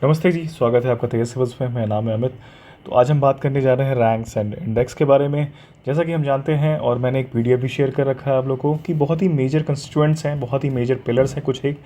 नमस्ते जी, स्वागत है आपका तेज सिविल्स में। मेरा नाम है अमित। तो आज हम बात करने जा रहे हैं रैंक्स एंड इंडेक्स के बारे में। जैसा कि हम जानते हैं और मैंने एक पीडीएफ भी शेयर कर रखा है आप लोगों को कि बहुत ही मेजर कंस्टिट्यूएंट्स हैं, बहुत ही मेजर पिलर्स हैं कुछ एक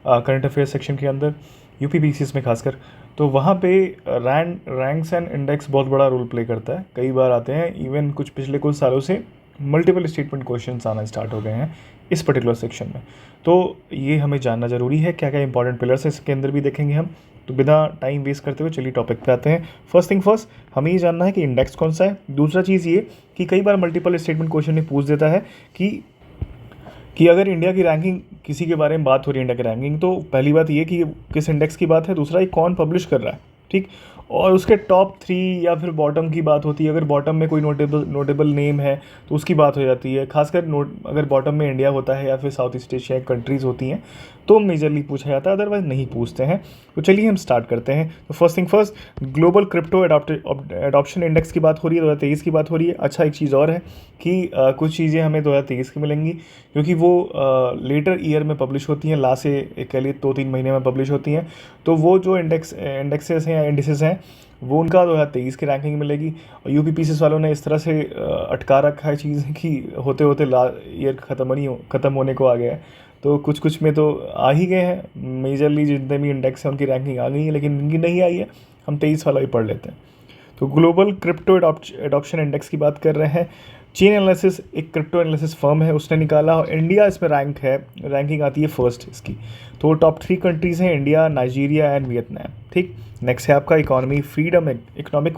करंट अफेयर्स सेक्शन के अंदर, यूपीपीसीएस में खासकर। तो वहाँ पे रैंक्स एंड इंडेक्स बहुत बड़ा रोल प्ले करता है। कई बार आते हैं, इवन कुछ पिछले कुछ सालों से मल्टीपल स्टेटमेंट क्वेश्चंस आना स्टार्ट हो गए हैं इस पर्टिकुलर सेक्शन में। तो ये हमें जानना ज़रूरी है, क्या क्या इंपॉर्टेंट पिलर्स हैं इसके अंदर भी देखेंगे हम। तो बिना टाइम वेस्ट करते हुए चलिए टॉपिक पे आते हैं। फर्स्ट थिंग फर्स्ट, हमें ये जानना है कि इंडेक्स कौन सा है। दूसरा चीज़ ये कि कई बार मल्टीपल स्टेटमेंट क्वेश्चन में पूछ देता है कि अगर इंडिया की रैंकिंग, किसी के बारे में बात हो रही है इंडिया की रैंकिंग, तो पहली बात ये कि किस इंडेक्स की बात है, दूसरा ये कौन पब्लिश कर रहा है, ठीक। और उसके टॉप 3 या फिर बॉटम की बात होती है। अगर बॉटम में कोई नोटेबल नेम है तो उसकी बात हो जाती है। खासकर अगर बॉटम में इंडिया होता है या फिर साउथ ईस्ट एशिया कंट्रीज़ होती हैं तो मेजरली पूछा जाता है, अदरवाइज नहीं पूछते हैं। तो चलिए हम स्टार्ट करते हैं। तो first thing first, global crypto adoption index की बात हो रही है, 2023 की बात हो रही है। अच्छा, एक चीज़ और है कि कुछ चीज़ें हमें 2023 की मिलेंगी क्योंकि वो लेटर ईयर में पब्लिश होती हैं, लास्ट से कह लिए 2-3 महीने में पब्लिश होती हैं। तो वो जो इंडेक्सेस हैं या इंडिसेस हैं वो उनका 2023 की रैंकिंग मिलेगी। और यूपीपीसीएस वालों ने इस तरह से अटका रखा है चीज़ कि होते होते ईयर ख़त्म होने को आ गया है। तो कुछ कुछ में तो आ ही गए हैं, मेजरली जितने भी इंडेक्स हैं उनकी रैंकिंग आ गई है, लेकिन इनकी नहीं आई है। हम 23 वाला ही पढ़ लेते हैं। तो ग्लोबल क्रिप्टो एडॉप्शन इंडेक्स की बात कर रहे हैं। चेन एनालिसिस एक क्रिप्टो एनालिसिस फर्म है, उसने निकाला और इंडिया इसमें रैंकिंग आती है फर्स्ट इसकी। तो टॉप 3 कंट्रीज़ हैं इंडिया, नाइजीरिया एंड वियतनाम, ठीक। नेक्स्ट है आपका इकोनॉमिक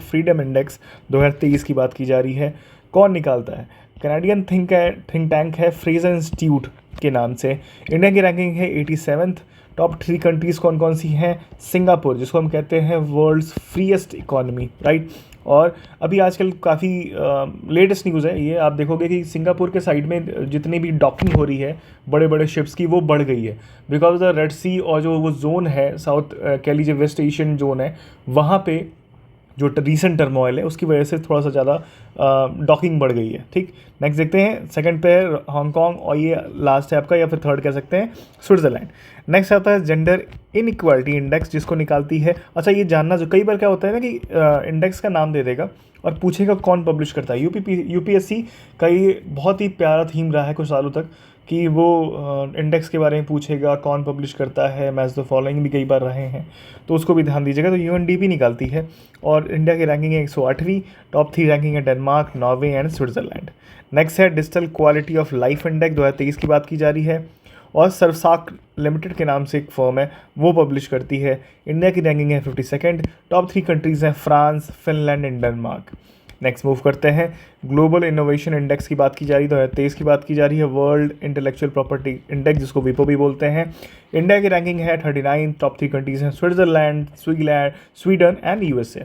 फ्रीडम इंडेक्स 2023 की बात की जा रही है। कौन निकालता है? कैनेडियन थिंक टैंक है फ्रेजर इंस्टीट्यूट के नाम से। इंडिया की रैंकिंग है 87th। टॉप 3 कंट्रीज़ कौन कौन सी हैं? सिंगापुर, जिसको हम कहते हैं वर्ल्ड्स फ्रीएस्ट इकॉनमी, राइट। और अभी आजकल काफ़ी लेटेस्ट न्यूज़ है ये, आप देखोगे कि सिंगापुर के साइड में जितनी भी डॉकिंग हो रही है बड़े बड़े शिप्स की, वो बढ़ गई है बिकॉज द रेड सी और जो वो जोन है साउथ, कह लीजिए वेस्ट एशियन जोन है, वहाँ पे जो रीसेंट टर्मोइल है उसकी वजह से थोड़ा सा ज़्यादा डॉकिंग बढ़ गई है, ठीक। नेक्स्ट देखते हैं, सेकंड पे है हांगकांग और ये लास्ट है आपका, या फिर थर्ड कह सकते हैं, स्विट्ज़रलैंड। नेक्स्ट आता है जेंडर इनइक्वालिटी इंडेक्स, जिसको निकालती है। अच्छा, ये जानना जो कई बार क्या होता है ना कि इंडेक्स का नाम दे देगा और पूछेगा कौन पब्लिश करता है। यूपीएससी का ये बहुत ही प्यारा थीम रहा है कुछ सालों तक कि वो इंडेक्स के बारे में पूछेगा कौन पब्लिश करता है। मैच द फॉलोइंग भी कई बार रहे हैं, तो उसको भी ध्यान दीजिएगा। तो यूएनडीपी निकालती है और इंडिया की रैंकिंग है 108वीं। टॉप 3 रैंकिंग है Denmark, Norway and Switzerland. Next है digital quality of life index 2023 की बात की जा रही है और सरसाक लिमिटेड के नाम से एक फर्म है, वो पब्लिश करती है। इंडिया की रैंकिंग है 52nd। टॉप 3 कंट्रीज़ हैं France, Finland and Denmark. Next move करते हैं, ग्लोबल इनोवेशन इंडेक्स की बात की जा रही है, 2023 की बात की जा रही है। वर्ल्ड इंटेलेक्चुअल प्रॉपर्टी इंडेक्स, जिसको विपो भी बोलते हैं। इंडिया की रैंकिंग है 39। टॉप 3 कंट्रीज़ हैं Switzerland, Sweden and USA.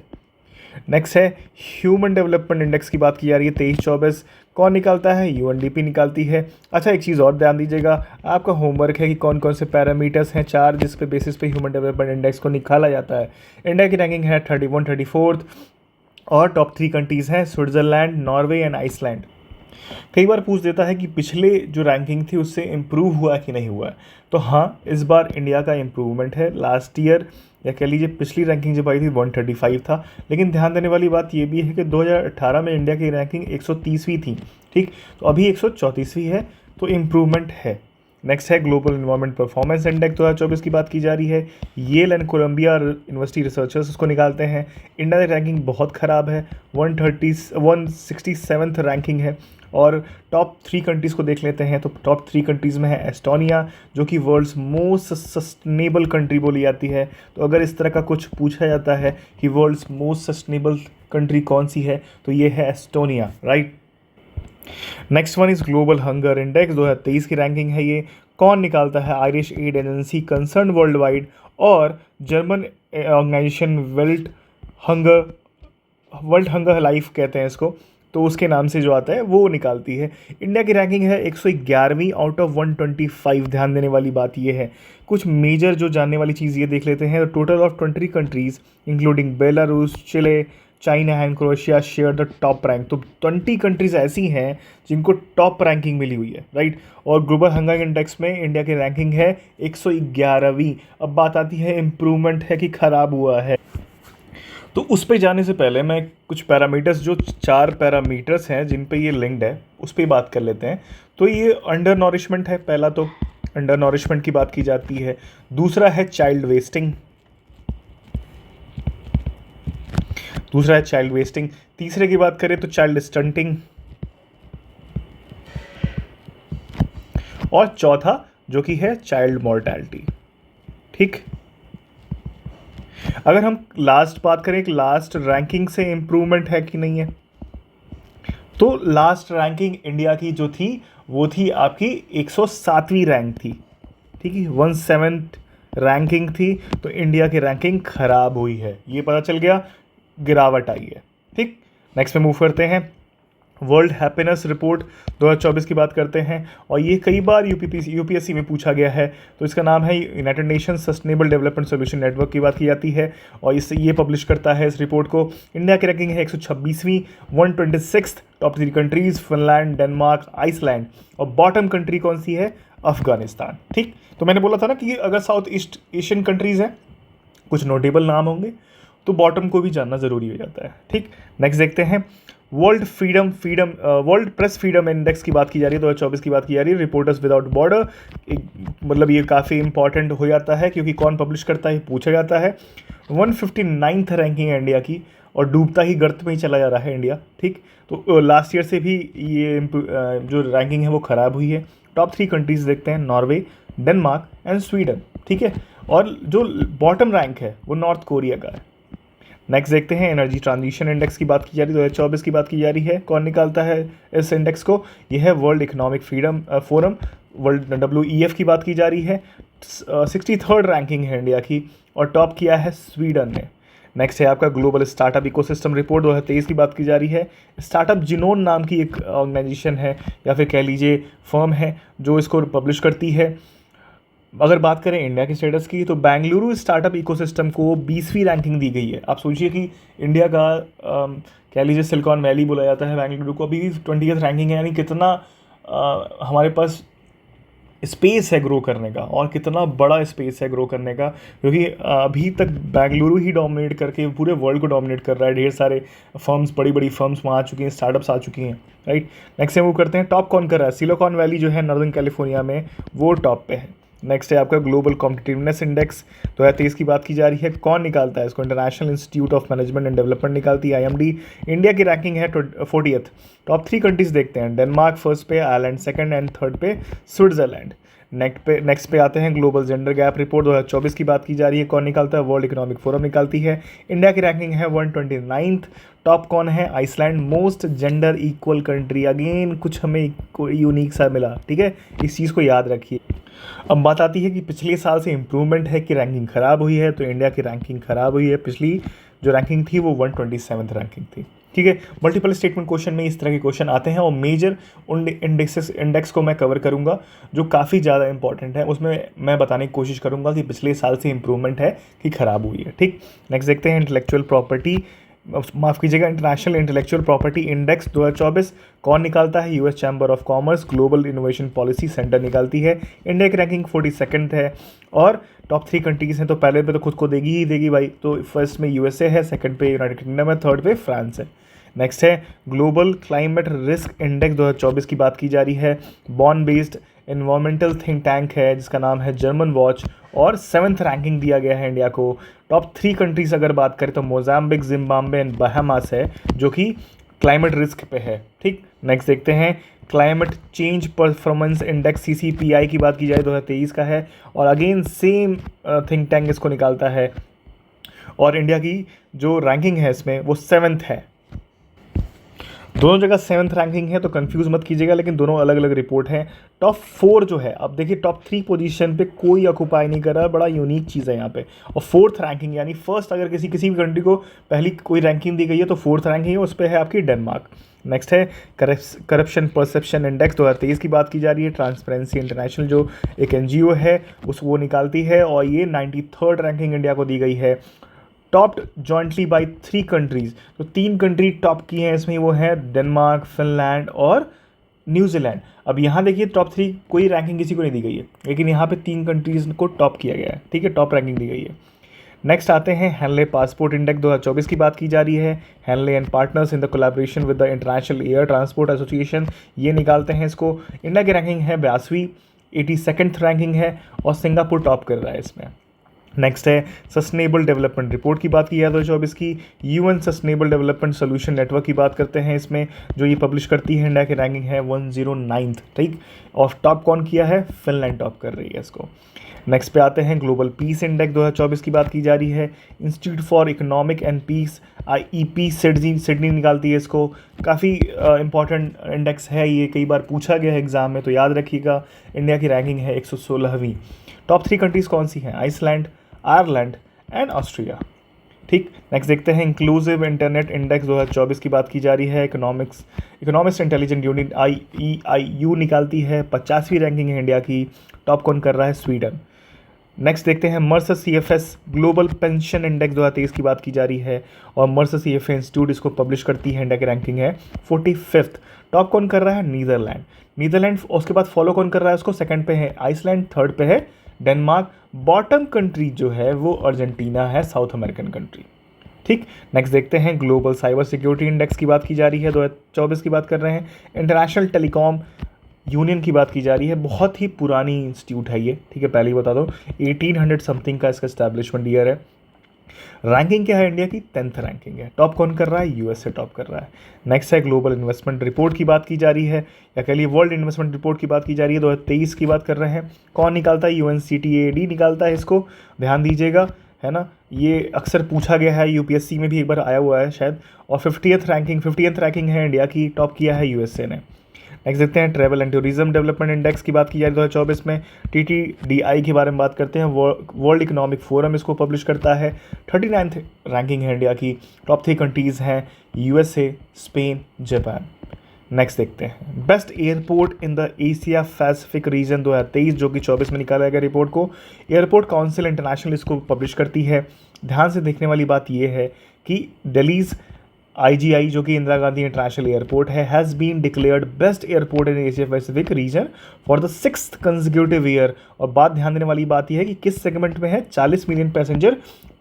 Next है ह्यूमन डेवलपमेंट इंडेक्स की बात की जा रही है 23-24। कौन निकालता है? यूएनडीपी निकालती है। अच्छा, एक चीज़ और ध्यान दीजिएगा, आपका होमवर्क है कि कौन कौन से पैरामीटर्स हैं 4 जिस पे बेसिस पे ह्यूमन डेवलपमेंट इंडेक्स को निकाला जाता है। इंडिया की रैंकिंग है 31, 34th और टॉप 3 कंट्रीज़ हैं स्विट्ज़रलैंड, नॉर्वे एंड आइसलैंड। कई बार पूछ देता है कि पिछले जो रैंकिंग थी उससे इम्प्रूव हुआ कि नहीं हुआ है। तो हाँ, इस बार इंडिया का इम्प्रूवमेंट है। लास्ट ईयर या कह लीजिए पिछली रैंकिंग जब आई थी 135 था, लेकिन ध्यान देने वाली बात ये भी है कि 2018 में इंडिया की रैंकिंग 130वीं थी, ठीक। तो अभी 134वीं है, तो इम्प्रूवमेंट है। नेक्स्ट है ग्लोबल इन्वायरमेंट परफॉर्मेंस इंडेक्स 2024 की बात की जा रही है। Yale and Columbia university researchers उसको निकालते हैं। इंडिया की रैंकिंग बहुत ख़राब है, 167th रैंकिंग है। और टॉप 3 कंट्रीज़ को देख लेते हैं, तो टॉप 3 कंट्रीज़ में है एस्टोनिया, जो कि वर्ल्ड्स मोस्ट सस्टेनेबल कंट्री बोली जाती है। तो अगर इस तरह का कुछ पूछा जाता है कि वर्ल्ड्स मोस्ट सस्टेनेबल कंट्री कौन सी है, तो ये है Estonia, right. Next one is global hunger index 2023 की रैंकिंग है ये। कौन निकालता है? Irish aid agency Concern Worldwide और German organisation world hunger life कहते हैं इसको, तो उसके नाम से जो आता है वो निकालती है। इंडिया की रैंकिंग है 111वीं आउट ऑफ 125। ध्यान देने वाली बात ये है, कुछ मेजर जो जानने वाली चीज़ ये देख लेते हैं। Total of 20 countries including Belarus, Chile, China and Croatia share the top rank. तो 20 कंट्रीज ऐसी हैं जिनको टॉप रैंकिंग मिली हुई है, राइट। और ग्लोबल हंगर इंडेक्स में इंडिया की रैंकिंग है 111वीं। अब बात आती है इम्प्रूवमेंट है कि ख़राब हुआ है। तो उस पे जाने से पहले मैं कुछ पैरामीटर्स, जो 4 पैरामीटर्स हैं जिन पे ये लिंक्ड है, उस पर बात कर लेते हैं। तो ये अंडर नॉरिशमेंट है, पहला तो अंडर नॉरिशमेंट की बात की जाती है। दूसरा है चाइल्ड वेस्टिंग, तीसरे की बात करें तो चाइल्ड स्टंटिंग, और चौथा जो कि है चाइल्ड मॉर्टैलिटी। ठीक, अगर हम लास्ट बात करें कि लास्ट रैंकिंग से इम्प्रूवमेंट है कि नहीं है, तो लास्ट रैंकिंग इंडिया की जो थी वो थी आपकी 107वीं रैंक थी। ठीक है, 17th रैंकिंग थी। तो इंडिया की रैंकिंग खराब हुई है, ये पता चल गया, गिरावट आई है। ठीक, नेक्स्ट में मूव करते हैं। वर्ल्ड हैप्पीनेस रिपोर्ट 2024 की बात करते हैं, और ये कई बार यूपीएससी में पूछा गया है। तो इसका नाम है United nation sustainable development solution network की बात की जाती है, और इससे ये पब्लिश करता है इस रिपोर्ट को। इंडिया की रैंकिंग है 126वीं, 126th, top 3 countries Finland, Denmark, Iceland, और बॉटम कंट्री कौन सी है? अफगानिस्तान। ठीक, तो मैंने बोला था ना कि अगर साउथ ईस्ट एशियन कंट्रीज़ हैं, कुछ नोटेबल नाम होंगे, तो बॉटम को भी जानना ज़रूरी हो जाता है। ठीक, नेक्स्ट देखते हैं। वर्ल्ड प्रेस फ्रीडम इंडेक्स की बात की जा रही है, 2024 की बात की जा रही है। रिपोर्टर्स विदाउट बॉर्डर, मतलब ये काफ़ी इंपॉर्टेंट हो जाता है, क्योंकि कौन पब्लिश करता है पूछा जाता है। 159th रैंकिंग है इंडिया की, और डूबता ही गर्त में ही चला जा रहा है इंडिया। ठीक, तो लास्ट ईयर से भी ये जो रैंकिंग है वो ख़राब हुई है। टॉप 3 कंट्रीज़ देखते हैं, नॉर्वे, डेनमार्क एंड स्वीडन। ठीक है, और जो बॉटम रैंक है वो नॉर्थ कोरिया का है। नेक्स्ट देखते हैं, एनर्जी ट्रांजिशन इंडेक्स की बात की जा रही है, 2024 की बात की जा रही है। कौन निकालता है इस इंडेक्स को? यह है world economic forum, world WEF की बात की जा रही है। 63rd रैंकिंग है इंडिया की, और टॉप किया है स्वीडन ने। नेक्स्ट है आपका ग्लोबल स्टार्टअप इकोसिस्टम रिपोर्ट 2023 की बात की जा रही है। स्टार्टअप जिनोन नाम की एक ऑर्गेनाइजेशन है, या फिर कह लीजिए फर्म है, जो इसको पब्लिश करती है। अगर बात करें इंडिया के स्टेटस की, तो बेंगलुरु स्टार्टअप इकोसिस्टम को 20वीं रैंकिंग दी गई है। आप सोचिए कि इंडिया का कह लीजिए सिलिकॉन वैली बोला जाता है बेंगलुरु को, अभी 20th रैंकिंग है। यानी कितना हमारे पास स्पेस है ग्रो करने का, और कितना बड़ा स्पेस है ग्रो करने का, क्योंकि अभी तक बेंगलुरु ही डोमिनेट करके पूरे वर्ल्ड को डोमिनेट कर रहा है। ढेर सारे फर्म्स, बड़ी बड़ी फर्म्स वहाँ आ चुकी हैं, स्टार्टअप्स आ चुकी हैं, राइट। नेक्स्ट से मूव करते हैं, टॉप कौन कर रहा है? सिलिकॉन वैली जो है नॉर्दर्न कैलिफोर्निया में, वो टॉप पे है। नेक्स्ट है आपका ग्लोबल कॉम्पिटिटिवनेस इंडेक्स 2023 की बात की जा रही है। कौन निकालता है इसको? International institute of management and development निकालती है, IMD। इंडिया की रैंकिंग है 40th। टॉप 3 कंट्रीज देखते हैं, डेनमार्क फर्स्ट पे, आयरलैंड सेकंड, एंड थर्ड पे स्विट्जरलैंड। नेक्स्ट पे आते हैं, ग्लोबल जेंडर गैप रिपोर्ट 2024 की बात की जा रही है। कौन निकालता है? वर्ल्ड इकोनॉमिक फोरम निकालती है। इंडिया की रैंकिंग है 129th। टॉप कौन है? Iceland, most gender equal country. Again कुछ हमें यूनिक सा मिला, ठीक है, इस चीज़ को याद रखिए। अब बात आती है कि पिछले साल से इम्प्रूवमेंट है कि रैंकिंग ख़राब हुई है। तो इंडिया की रैंकिंग ख़राब हुई है, पिछली जो रैंकिंग थी वो 127th रैंकिंग थी। ठीक है, मल्टीपल स्टेटमेंट क्वेश्चन में इस तरह के क्वेश्चन आते हैं, और मेजर उन इंडेक्स को मैं कवर करूंगा जो काफ़ी ज़्यादा इंपॉर्टेंट है। उसमें मैं बताने की कोशिश करूंगा कि पिछले साल से इम्प्रूवमेंट है कि ख़राब हुई है। ठीक, नेक्स्ट देखते हैं, इंटेलेक्चुअल प्रॉपर्टी, माफ़ कीजिएगा, इंटरनेशनल इंटेलेक्चुअल प्रॉपर्टी इंडेक्स 2024 कौन निकालता है? US chamber of commerce global innovation policy centre निकालती है। इंडिया की रैंकिंग 42nd है, और टॉप 3 कंट्रीज़ हैं, तो पहले पे तो खुद को देगी ही देगी भाई। तो फर्स्ट में USA है, सेकंड पे यूनाइटेड किंगडम है, थर्ड पे फ्रांस है। नेक्स्ट है ग्लोबल क्लाइमेट रिस्क इंडेक्स 2024 की बात की जा रही है। बॉन बेस्ड एनवायरमेंटल थिंक टैंक है, जिसका नाम है जर्मन वॉच, और 7th रैंकिंग दिया गया है इंडिया को। टॉप 3 कंट्रीज़ अगर बात करें तो मोजाम्बिक, जिम्बाब्वे एंड बहामास है, जो कि क्लाइमेट रिस्क पे है। ठीक, नेक्स्ट देखते हैं, climate change performance index CCPI की बात की जाए 2023 का है, और अगेन सेम थिंक टैंक इसको निकालता है, और इंडिया की जो रैंकिंग है इसमें वो 7th है। दोनों जगह 7th रैंकिंग है, तो कंफ्यूज मत कीजिएगा, लेकिन दोनों अलग अलग रिपोर्ट हैं। टॉप 4 जो है, अब देखिए टॉप 3 पोजीशन पे कोई ऑक्यूपाई नहीं कर रहा है, बड़ा यूनिक चीज़ है यहाँ पे। और 4th रैंकिंग, यानी फर्स्ट अगर किसी भी कंट्री को पहली कोई रैंकिंग दी गई है तो 4th रैंकिंग है, उस पर है आपकी डेनमार्क। नेक्स्ट है करप्शन परसेप्शन इंडेक्स 2023 की बात की जा रही है। ट्रांसपेरेंसी इंटरनेशनल जो एक NGO है वो निकालती है, और ये 93rd रैंकिंग इंडिया को दी गई है। Topped jointly by 3 countries. तो 3 कंट्री टॉप की हैं इसमें, वो है डेनमार्क, फिनलैंड और न्यूजीलैंड। अब यहाँ देखिए टॉप 3 कोई रैंकिंग किसी को नहीं दी गई है, लेकिन यहाँ पे 3 कंट्रीज़ को टॉप किया गया है, ठीक है, टॉप रैंकिंग दी गई है। नेक्स्ट आते हैं हेनले पासपोर्ट इंडेक्स 2024 की बात की जा रही है। Henley and partners in the collaboration with the international air transport association, ये निकालते हैं इसको। इंडिया की रैंकिंग है 82वीं, 82nd रैंकिंग है, और सिंगापुर टॉप कर रहा है इसमें। नेक्स्ट है सस्टेनेबल डेवलपमेंट रिपोर्ट की बात की है 2024 की। UN sustainable development solution network की बात करते हैं इसमें, जो ये पब्लिश करती है। इंडिया की रैंकिंग है 109th, ठीक, और टॉप कौन किया है? फिनलैंड टॉप कर रही है इसको। नेक्स्ट पे आते हैं ग्लोबल पीस इंडेक्स 2024 की बात की जा रही है। Institute for economic and peace, IEP Sydney निकालती है इसको। काफ़ी इंपॉर्टेंट इंडेक्स है ये, कई बार पूछा गया है एग्जाम में, तो याद रखिएगा। इंडिया की रैंकिंग है 116वीं। टॉप 3 कंट्रीज़ कौन सी हैं? आइसलैंड, आयरलैंड एंड ऑस्ट्रिया, ठीक। नेक्स्ट देखते हैं इंक्लूसिव इंटरनेट इंडेक्स 2024 की बात की जा रही है। इकोनॉमिक्स इंटेलिजेंट यूनिट IEIU निकालती है, 50वीं रैंकिंग है इंडिया की। टॉप कौन कर रहा है? स्वीडन। नेक्स्ट देखते हैं Mercer CFS global pension index 2023 की बात की जा रही है, और मर्सर CFA इंस्टीट्यूट इसको पब्लिश करती है। इंडिया की रैंकिंग है 45th। टॉप कौन कर रहा है? नीदरलैंड। उसके बाद फॉलो कौन कर रहा है उसको? सेकंड पे है आइसलैंड, थर्ड पे है डेनमार्क, बॉटम कंट्री जो है वो अर्जेंटीना है, साउथ अमेरिकन कंट्री, ठीक। नेक्स्ट देखते हैं ग्लोबल साइबर सिक्योरिटी इंडेक्स की बात की जा रही है, 2024 की बात कर रहे हैं। इंटरनेशनल टेलीकॉम यूनियन की बात की जा रही है, बहुत ही पुरानी इंस्टीट्यूट है ये, ठीक है, पहले ही बता दो, 1800 समथिंग का इसका एस्टैब्लिशमेंट ईयर है। रैंकिंग क्या है इंडिया की? 10th रैंकिंग है। टॉप कौन कर रहा है? USA टॉप कर रहा है। नेक्स्ट है ग्लोबल इन्वेस्टमेंट रिपोर्ट की बात की जा रही है, या कह लिए वर्ल्ड इन्वेस्टमेंट रिपोर्ट की बात की जा रही है, 2023 की बात कर रहे हैं। कौन निकालता है? UNCTAD निकालता है इसको, ध्यान दीजिएगा, है ना। ये अक्सर पूछा गया है, UPSC में भी एक बार आया हुआ है शायद। और 50th रैंकिंग है इंडिया की, टॉप किया है USA ने। नेक्स्ट देखते हैं travel and tourism development index की बात की जाए 2024 में। TTDI के बारे में बात करते हैं। वर्ल्ड इकोनॉमिक फोरम इसको पब्लिश करता है। 39th रैंकिंग है इंडिया की। टॉप 3 कंट्रीज़ हैं USA, स्पेन, जापान। नेक्स्ट देखते हैं best airport in the Asia Pacific reason 2023, जो कि 24 में निकाला गया रिपोर्ट को। एयरपोर्ट काउंसिल इंटरनेशनल इसको पब्लिश करती है। ध्यान से देखने वाली बात यह है कि दिल्लीज IGI, जो कि इंदिरा गांधी इंटरनेशनल एयरपोर्ट है, has been declared best airport in Asia Pacific region for the 6th consecutive year. और बात ध्यान देने वाली बात यह है कि किस सेगमेंट में है? 40 million passenger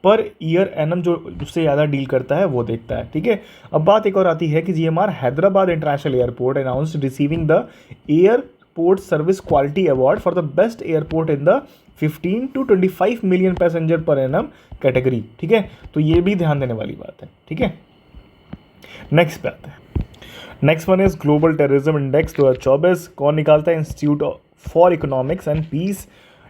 per year annum, जो उससे ज़्यादा डील करता है वो देखता है, ठीक है। अब बात एक और आती है कि GMR Hyderabad international airport announced receiving the airport service quality award for the best airport in the 15 to 25 million passenger per annum category, ठीक है। तो ये भी ध्यान देने वाली बात है, ठीक है। नेक्स्ट पे आते हैं। Next one is global terrorism index 2024। कौन निकालता है? Institute for economics and peace.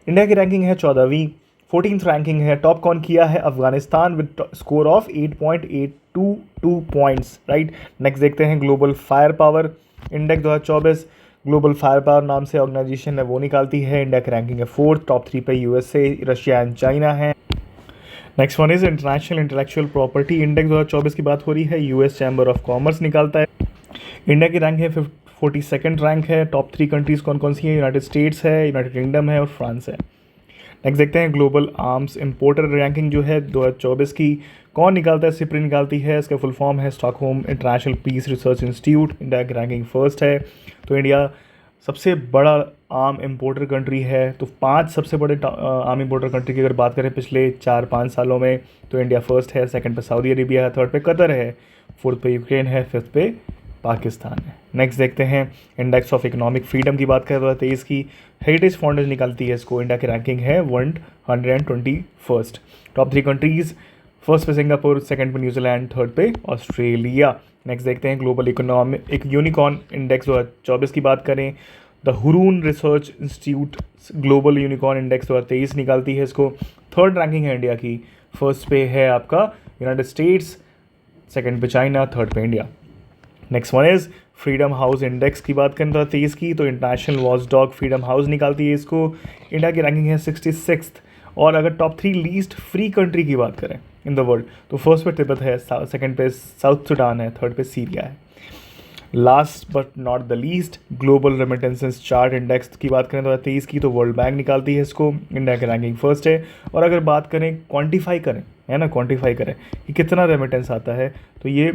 India की रैंकिंग है 14वीं, 14th रैंकिंग है। टॉप कौन किया है? Afghanistan with score of 8.822 points, right. Next देखते हैं global fire power index 2024। Global fire power नाम से ऑर्गेनाइजेशन है वो निकालती है। इंडिया की रैंकिंग है 4th, टॉप 3 पे USA, रशिया एंड चाइना है। Next one is international intellectual property index 2024 की बात हो रही है, US चैम्बर ऑफ कॉमर्स निकालता है। इंडिया की रैंक है 42nd रैंक है। टॉप 3 कंट्रीज़ कौन कौन सी हैं? यूनाइटेड स्टेट्स है, यूनाइटेड किंगडम है और फ्रांस है। नेक्स्ट देखते हैं ग्लोबल आर्म्स इंपोर्टर रैंकिंग जो है 2024 की, कौन निकालता है? सिप्री निकालती है। इसका फुल फॉर्म है Stockholm international peace research institute. India की रैंकिंग फर्स्ट है। तो इंडिया सबसे बड़ा आर्म इम्पोर्टर कंट्री है। तो 5 सबसे बड़े आर्म इम्पोर्टर कंट्री की अगर बात करें पिछले 4-5 सालों में, तो इंडिया फर्स्ट है, सेकंड पे सऊदी अरेबिया है, थर्ड पे कतर है, फोर्थ पे यूक्रेन है, फिफ्थ पे पाकिस्तान है। नेक्स्ट देखते हैं इंडेक्स ऑफ इकोनॉमिक फ्रीडम की बात करें 2023 की। हेरिटेज फाउंडेशन निकालती है इसको। इंडिया की रैंकिंग है 121st। टॉप 3 कंट्रीज़, फर्स्ट पे सिंगापुर, सेकंड पे न्यूजीलैंड, थर्ड पे ऑस्ट्रेलिया। नेक्स्ट देखते हैं ग्लोबल इकोनॉमिक एक यूनिकॉर्न इंडेक्स 2024 की बात करें। The Hurun research institute global unicorn index 2023 निकालती है इसको। थर्ड रैंकिंग है इंडिया की। फर्स्ट पे है आपका यूनाइटेड स्टेट्स, सेकंड पे चाइना, थर्ड पे India. Next one is freedom house index की बात करें 2023 की, तो इंटरनेशनल वॉचडॉग फ्रीडम हाउस निकालती है इसको। इंडिया की रैंकिंग है 66th। और अगर टॉप 3 लीस्ट फ्री कंट्री की बात करें इन द वर्ल्ड, तो फर्स्ट पे तिब्बत है, सेकंड पे साउथ सुडान है, थर्ड पे सीरिया है। Last but not the least, global remittances chart index की बात करें 2023 की, तो वर्ल्ड बैंक निकालती है इसको, इंडिया की रैंकिंग फर्स्ट है। और अगर बात करें क्वांटिफाई करें, है ना, क्वांटिफाई करें कि कितना रेमिटेंस आता है, तो ये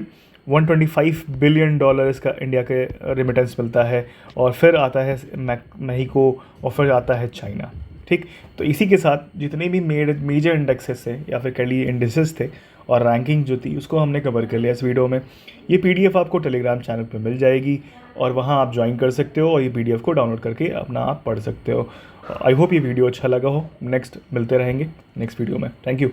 $125 बिलियन इसका इंडिया के रेमिटेंस मिलता है। और फिर आता है मेक्सिको, और फिर आता है चाइना। ठीक, तो इसी के साथ जितने भी मेजर इंडेक्सेस थे या फिर कह लीजिए इंडिसेस थे और रैंकिंग जो थी, उसको हमने कवर कर लिया इस वीडियो में। ये पीडीएफ आपको टेलीग्राम चैनल पे मिल जाएगी और वहाँ आप ज्वाइन कर सकते हो और ये पीडीएफ को डाउनलोड करके अपना आप पढ़ सकते हो। आई होप ये वीडियो अच्छा लगा हो। नेक्स्ट मिलते रहेंगे नेक्स्ट वीडियो में। Thank you.